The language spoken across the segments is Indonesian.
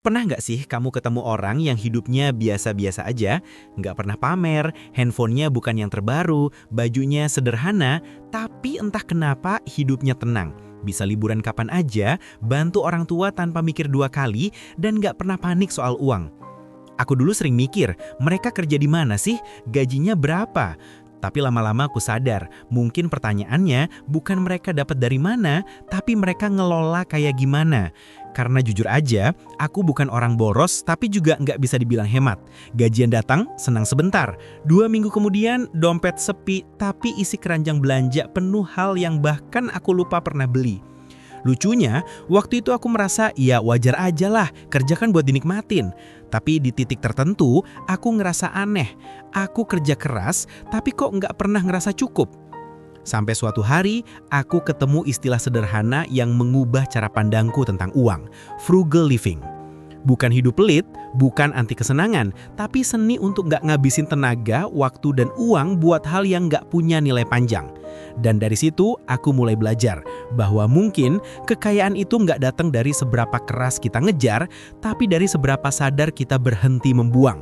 Pernah nggak sih kamu ketemu orang yang hidupnya biasa-biasa aja, nggak pernah pamer, handphonenya bukan yang terbaru, bajunya sederhana, tapi entah kenapa hidupnya tenang. Bisa liburan kapan aja, bantu orang tua tanpa mikir dua kali, dan nggak pernah panik soal uang. Aku dulu sering mikir, mereka kerja di mana sih? Gajinya berapa? Tapi lama-lama aku sadar, mungkin pertanyaannya bukan mereka dapat dari mana, tapi mereka ngelola kayak gimana. Karena jujur aja, aku bukan orang boros, tapi juga nggak bisa dibilang hemat. Gajian datang, senang sebentar. 2 minggu kemudian, dompet sepi, tapi isi keranjang belanja penuh hal yang bahkan aku lupa pernah beli. Lucunya, waktu itu aku merasa ya wajar aja lah, kerja kan buat dinikmatin. Tapi di titik tertentu, aku ngerasa aneh. Aku kerja keras, tapi kok nggak pernah ngerasa cukup. Sampai suatu hari, aku ketemu istilah sederhana yang mengubah cara pandangku tentang uang. Frugal living. Bukan hidup pelit, bukan anti kesenangan, tapi seni untuk nggak ngabisin tenaga, waktu, dan uang buat hal yang nggak punya nilai panjang. Dan dari situ, aku mulai belajar bahwa mungkin kekayaan itu nggak datang dari seberapa keras kita ngejar, tapi dari seberapa sadar kita berhenti membuang.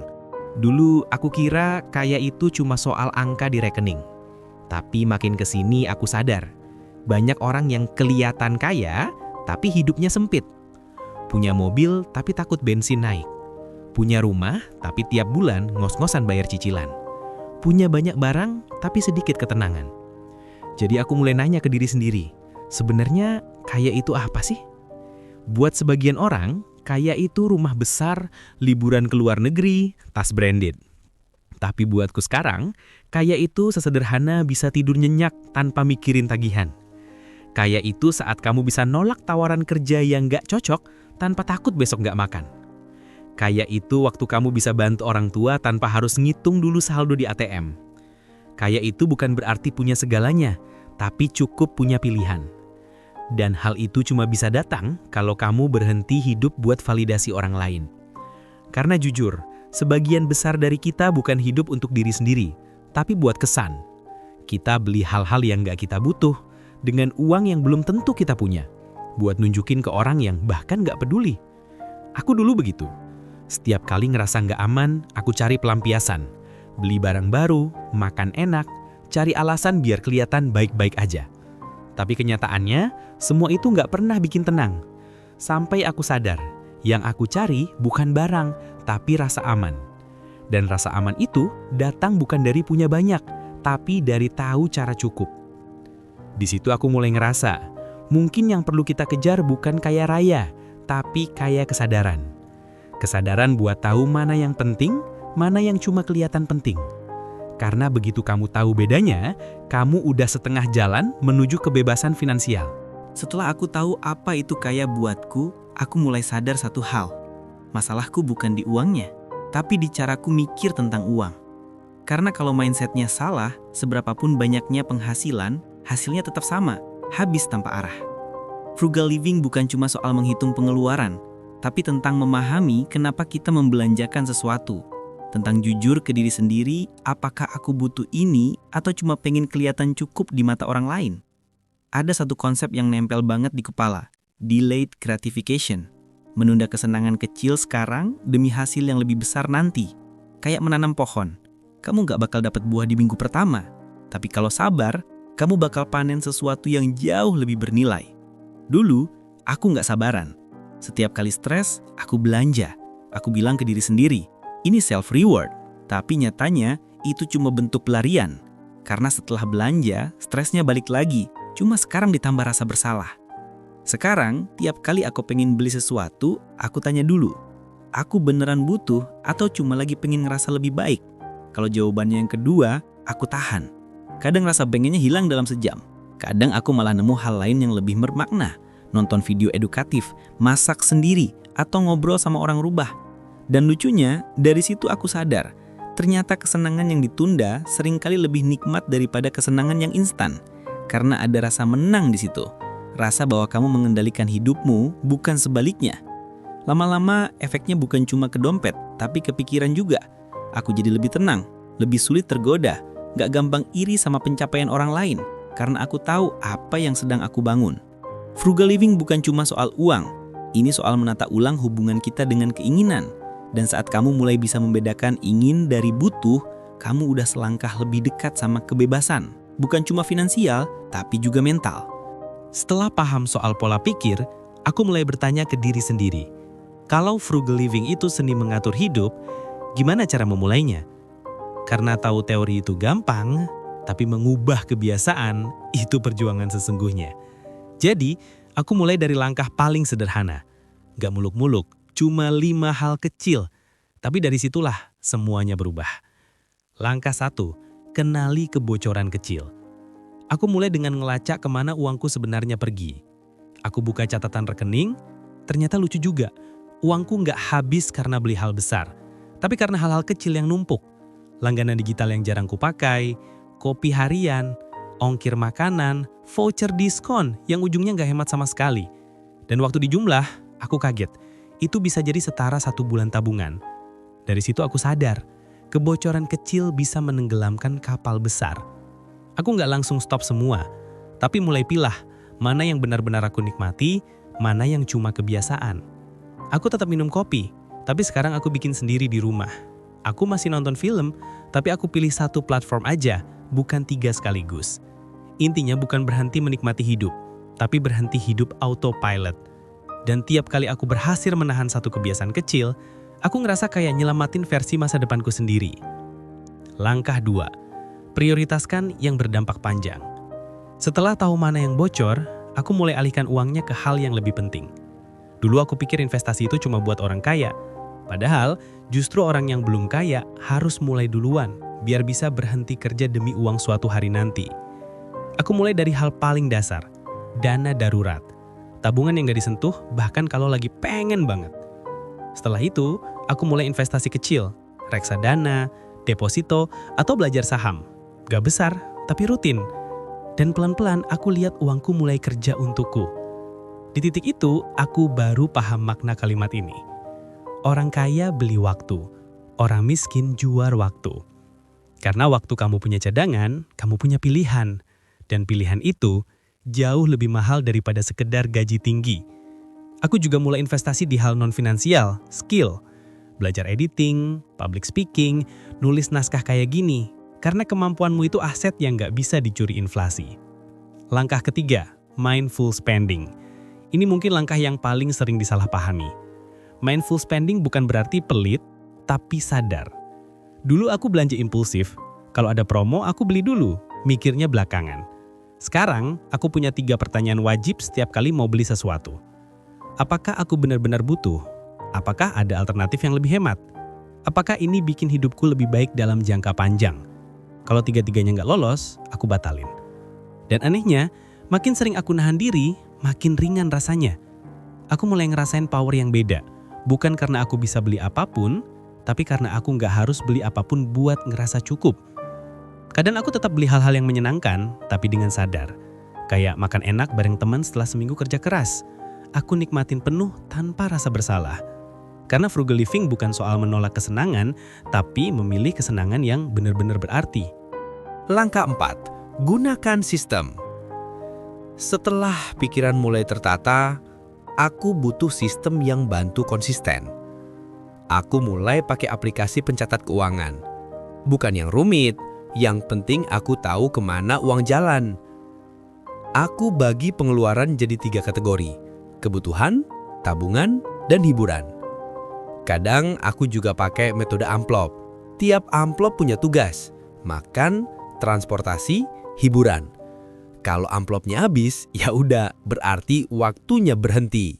Dulu aku kira kaya itu cuma soal angka di rekening. Tapi makin kesini aku sadar, banyak orang yang kelihatan kaya, tapi hidupnya sempit. Punya mobil, tapi takut bensin naik. Punya rumah, tapi tiap bulan ngos-ngosan bayar cicilan. Punya banyak barang, tapi sedikit ketenangan. Jadi aku mulai nanya ke diri sendiri, sebenarnya kaya itu apa sih? Buat sebagian orang, kaya itu rumah besar, liburan ke luar negeri, tas branded. Tapi buatku sekarang, kaya itu sesederhana bisa tidur nyenyak tanpa mikirin tagihan. Kaya itu saat kamu bisa nolak tawaran kerja yang gak cocok tanpa takut besok gak makan. Kaya itu waktu kamu bisa bantu orang tua tanpa harus ngitung dulu saldo di ATM. Kaya itu bukan berarti punya segalanya, tapi cukup punya pilihan. Dan hal itu cuma bisa datang kalau kamu berhenti hidup buat validasi orang lain. Karena jujur, sebagian besar dari kita bukan hidup untuk diri sendiri, tapi buat kesan. Kita beli hal-hal yang gak kita butuh, dengan uang yang belum tentu kita punya, buat nunjukin ke orang yang bahkan gak peduli. Aku dulu begitu. Setiap kali ngerasa gak aman, aku cari pelampiasan. Beli barang baru, makan enak, cari alasan biar kelihatan baik-baik aja. Tapi kenyataannya, semua itu nggak pernah bikin tenang. Sampai aku sadar, yang aku cari bukan barang, tapi rasa aman. Dan rasa aman itu datang bukan dari punya banyak, tapi dari tahu cara cukup. Di situ aku mulai ngerasa, mungkin yang perlu kita kejar bukan kaya raya, tapi kaya kesadaran. Kesadaran buat tahu mana yang penting, mana yang cuma kelihatan penting. Karena begitu kamu tahu bedanya, kamu udah setengah jalan menuju kebebasan finansial. Setelah aku tahu apa itu kaya buatku, aku mulai sadar satu hal. Masalahku bukan di uangnya, tapi di caraku mikir tentang uang. Karena kalau mindsetnya salah, seberapapun banyaknya penghasilan, hasilnya tetap sama, habis tanpa arah. Frugal living bukan cuma soal menghitung pengeluaran, tapi tentang memahami kenapa kita membelanjakan sesuatu. Tentang jujur ke diri sendiri, apakah aku butuh ini atau cuma pengen kelihatan cukup di mata orang lain? Ada satu konsep yang nempel banget di kepala, delayed gratification. Menunda kesenangan kecil sekarang demi hasil yang lebih besar nanti. Kayak menanam pohon, kamu gak bakal dapat buah di minggu pertama. Tapi kalau sabar, kamu bakal panen sesuatu yang jauh lebih bernilai. Dulu, aku gak sabaran. Setiap kali stres, aku belanja. Aku bilang ke diri sendiri, ini self-reward, tapi nyatanya itu cuma bentuk pelarian. Karena setelah belanja, stresnya balik lagi, cuma sekarang ditambah rasa bersalah. Sekarang, tiap kali aku pengen beli sesuatu, aku tanya dulu, aku beneran butuh atau cuma lagi pengen ngerasa lebih baik? Kalau jawabannya yang kedua, aku tahan. Kadang rasa pengennya hilang dalam sejam. Kadang aku malah nemu hal lain yang lebih bermakna, nonton video edukatif, masak sendiri, atau ngobrol sama orang rubah. Dan lucunya, dari situ aku sadar, ternyata kesenangan yang ditunda seringkali lebih nikmat daripada kesenangan yang instan. Karena ada rasa menang di situ. Rasa bahwa kamu mengendalikan hidupmu, bukan sebaliknya. Lama-lama, efeknya bukan cuma ke dompet, tapi ke pikiran juga. Aku jadi lebih tenang, lebih sulit tergoda, gak gampang iri sama pencapaian orang lain, karena aku tahu apa yang sedang aku bangun. Frugal living bukan cuma soal uang, Ini soal menata ulang hubungan kita dengan keinginan. Dan saat kamu mulai bisa membedakan ingin dari butuh, kamu udah selangkah lebih dekat sama kebebasan. Bukan cuma finansial, tapi juga mental. Setelah paham soal pola pikir, aku mulai bertanya ke diri sendiri. Kalau frugal living itu seni mengatur hidup, gimana cara memulainya? Karena tahu teori itu gampang, tapi mengubah kebiasaan itu perjuangan sesungguhnya. Jadi, aku mulai dari langkah paling sederhana. Gak muluk-muluk, cuma 5 hal kecil. Tapi dari situlah semuanya berubah. Langkah 1, kenali kebocoran kecil. Aku mulai dengan ngelacak kemana uangku sebenarnya pergi. Aku buka catatan rekening, ternyata lucu juga. Uangku nggak habis karena beli hal besar, tapi karena hal-hal kecil yang numpuk. Langganan digital yang jarang kupakai, kopi harian, ongkir makanan, voucher diskon yang ujungnya nggak hemat sama sekali. Dan waktu dijumlah, aku kaget. Itu bisa jadi setara 1 bulan tabungan. Dari situ aku sadar, kebocoran kecil bisa menenggelamkan kapal besar. Aku nggak langsung stop semua, tapi mulai pilah mana yang benar-benar aku nikmati, mana yang cuma kebiasaan. Aku tetap minum kopi, tapi sekarang aku bikin sendiri di rumah. Aku masih nonton film, tapi aku pilih 1 platform aja, bukan 3 sekaligus. Intinya bukan berhenti menikmati hidup, tapi berhenti hidup autopilot. Dan tiap kali aku berhasil menahan 1 kebiasaan kecil, aku ngerasa kayak nyelamatin versi masa depanku sendiri. Langkah 2, prioritaskan yang berdampak panjang. Setelah tahu mana yang bocor, aku mulai alihkan uangnya ke hal yang lebih penting. Dulu aku pikir investasi itu cuma buat orang kaya. Padahal justru orang yang belum kaya harus mulai duluan biar bisa berhenti kerja demi uang suatu hari nanti. Aku mulai dari hal paling dasar, dana darurat. Tabungan yang gak disentuh bahkan kalau lagi pengen banget. Setelah itu, aku mulai investasi kecil, reksadana, deposito, atau belajar saham. Gak besar, tapi rutin. Dan pelan-pelan aku lihat uangku mulai kerja untukku. Di titik itu, aku baru paham makna kalimat ini. Orang kaya beli waktu, orang miskin jual waktu. Karena waktu kamu punya cadangan, kamu punya pilihan. Dan pilihan itu jauh lebih mahal daripada sekedar gaji tinggi. Aku juga mulai investasi di hal non-finansial, skill. Belajar editing, public speaking, nulis naskah kayak gini. Karena kemampuanmu itu aset yang nggak bisa dicuri inflasi. Langkah ketiga, mindful spending. Ini mungkin langkah yang paling sering disalahpahami. Mindful spending bukan berarti pelit, tapi sadar. Dulu aku belanja impulsif. Kalau ada promo, aku beli dulu, mikirnya belakangan. Sekarang, aku punya 3 pertanyaan wajib setiap kali mau beli sesuatu. Apakah aku benar-benar butuh? Apakah ada alternatif yang lebih hemat? Apakah ini bikin hidupku lebih baik dalam jangka panjang? Kalau 3-tiganya nggak lolos, aku batalin. Dan anehnya, makin sering aku nahan diri, makin ringan rasanya. Aku mulai ngerasain power yang beda. Bukan karena aku bisa beli apapun, tapi karena aku nggak harus beli apapun buat ngerasa cukup. Kadang aku tetap beli hal-hal yang menyenangkan, tapi dengan sadar. Kayak makan enak bareng teman setelah seminggu kerja keras. Aku nikmatin penuh tanpa rasa bersalah. Karena frugal living bukan soal menolak kesenangan, tapi memilih kesenangan yang benar-benar berarti. Langkah 4, gunakan sistem. Setelah pikiran mulai tertata, aku butuh sistem yang bantu konsisten. Aku mulai pakai aplikasi pencatat keuangan. Bukan yang rumit, yang penting aku tahu kemana uang jalan. Aku bagi pengeluaran jadi 3 kategori, kebutuhan, tabungan, dan hiburan. Kadang aku juga pakai metode amplop. Tiap amplop punya tugas, makan, transportasi, hiburan. Kalau amplopnya habis, ya udah, berarti waktunya berhenti.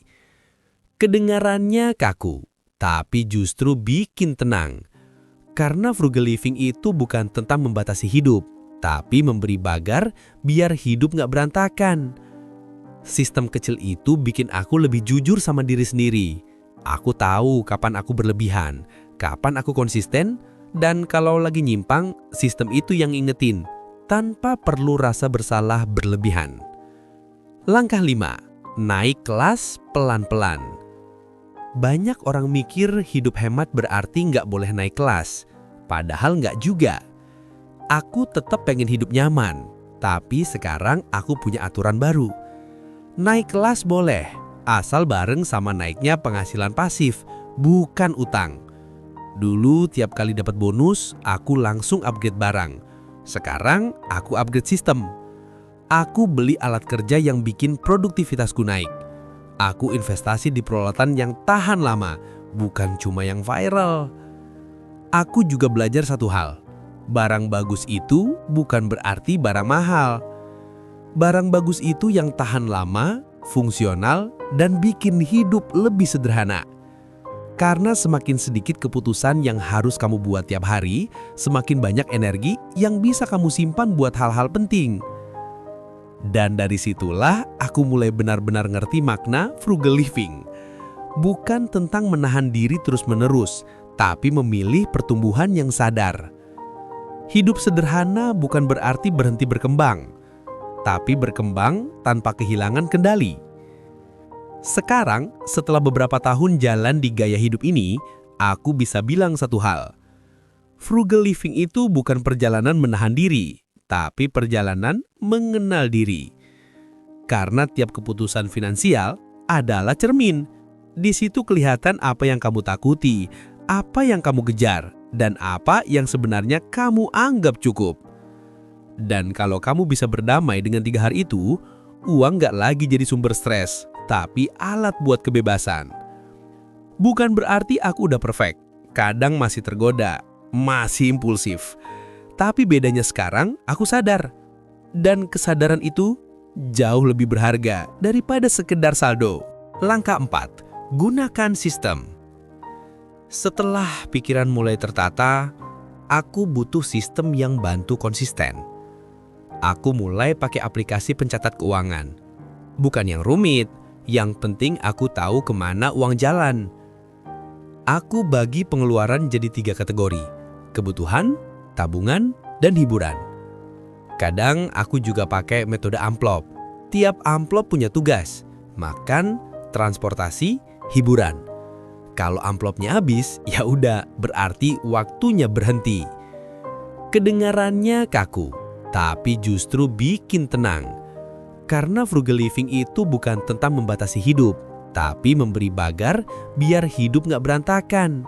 Kedengarannya kaku, tapi justru bikin tenang. Karena frugal living itu bukan tentang membatasi hidup, tapi memberi bagar biar hidup nggak berantakan. Sistem kecil itu bikin aku lebih jujur sama diri sendiri. Aku tahu kapan aku berlebihan, kapan aku konsisten, dan kalau lagi nyimpang, sistem itu yang ingetin, tanpa perlu rasa bersalah berlebihan. Langkah 5, naik kelas pelan-pelan. Banyak orang mikir hidup hemat berarti nggak boleh naik kelas, padahal nggak juga. Aku tetap pengen hidup nyaman, tapi sekarang aku punya aturan baru. Naik kelas boleh, asal bareng sama naiknya penghasilan pasif, bukan utang. Dulu tiap kali dapat bonus, aku langsung upgrade barang. Sekarang aku upgrade sistem. Aku beli alat kerja yang bikin produktivitasku naik. Aku investasi di peralatan yang tahan lama, bukan cuma yang viral. Aku juga belajar satu hal. Barang bagus itu bukan berarti barang mahal. Barang bagus itu yang tahan lama, fungsional, dan bikin hidup lebih sederhana. Karena semakin sedikit keputusan yang harus kamu buat tiap hari, semakin banyak energi yang bisa kamu simpan buat hal-hal penting. Dan dari situlah aku mulai benar-benar ngerti makna frugal living. Bukan tentang menahan diri terus-menerus, tapi memilih pertumbuhan yang sadar. Hidup sederhana bukan berarti berhenti berkembang, tapi berkembang tanpa kehilangan kendali. Sekarang, setelah beberapa tahun jalan di gaya hidup ini, aku bisa bilang satu hal. Frugal living itu bukan perjalanan menahan diri, tapi perjalanan mengenal diri. Karena tiap keputusan finansial adalah cermin. Di situ kelihatan apa yang kamu takuti, apa yang kamu kejar, dan apa yang sebenarnya kamu anggap cukup. Dan kalau kamu bisa berdamai dengan 3 hal itu, uang nggak lagi jadi sumber stres, tapi alat buat kebebasan. Bukan berarti aku udah perfect. Kadang masih tergoda, masih impulsif. Tapi bedanya sekarang aku sadar. Dan kesadaran itu jauh lebih berharga daripada sekedar saldo. Langkah 4. Gunakan sistem. Setelah pikiran mulai tertata, aku butuh sistem yang bantu konsisten. Aku mulai pakai aplikasi pencatat keuangan. Bukan yang rumit, yang penting aku tahu kemana uang jalan. Aku bagi pengeluaran jadi 3 kategori: kebutuhan, tabungan, dan hiburan. Kadang aku juga pakai metode amplop. Tiap amplop punya tugas: makan, transportasi, hiburan. Kalau amplopnya habis, ya udah, berarti waktunya berhenti. Kedengarannya kaku, tapi justru bikin tenang. Karena frugal living itu bukan tentang membatasi hidup, tapi memberi bagar biar hidup nggak berantakan.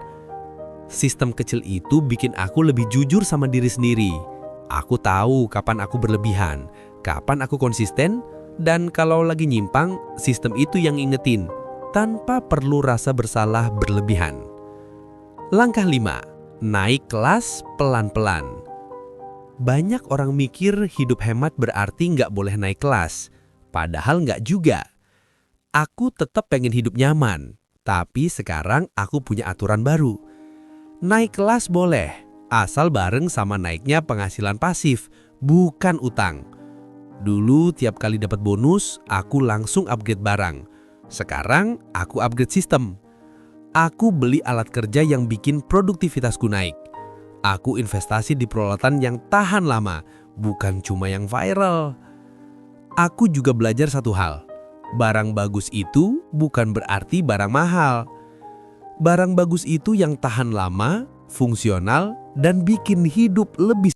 Sistem kecil itu bikin aku lebih jujur sama diri sendiri. Aku tahu kapan aku berlebihan, kapan aku konsisten, dan kalau lagi nyimpang, sistem itu yang ingetin, tanpa perlu rasa bersalah berlebihan. Langkah 5. Naik kelas pelan-pelan. Banyak orang mikir hidup hemat berarti nggak boleh naik kelas. Padahal nggak juga. Aku tetap pengen hidup nyaman, tapi sekarang aku punya aturan baru. Naik kelas boleh, asal bareng sama naiknya penghasilan pasif, bukan utang. Dulu tiap kali dapat bonus, aku langsung upgrade barang. Sekarang aku upgrade sistem. Aku beli alat kerja yang bikin produktivitasku naik. Aku investasi di peralatan yang tahan lama, bukan cuma yang viral. Aku juga belajar satu hal. Barang bagus itu bukan berarti barang mahal. Barang bagus itu yang tahan lama, fungsional, dan bikin hidup lebih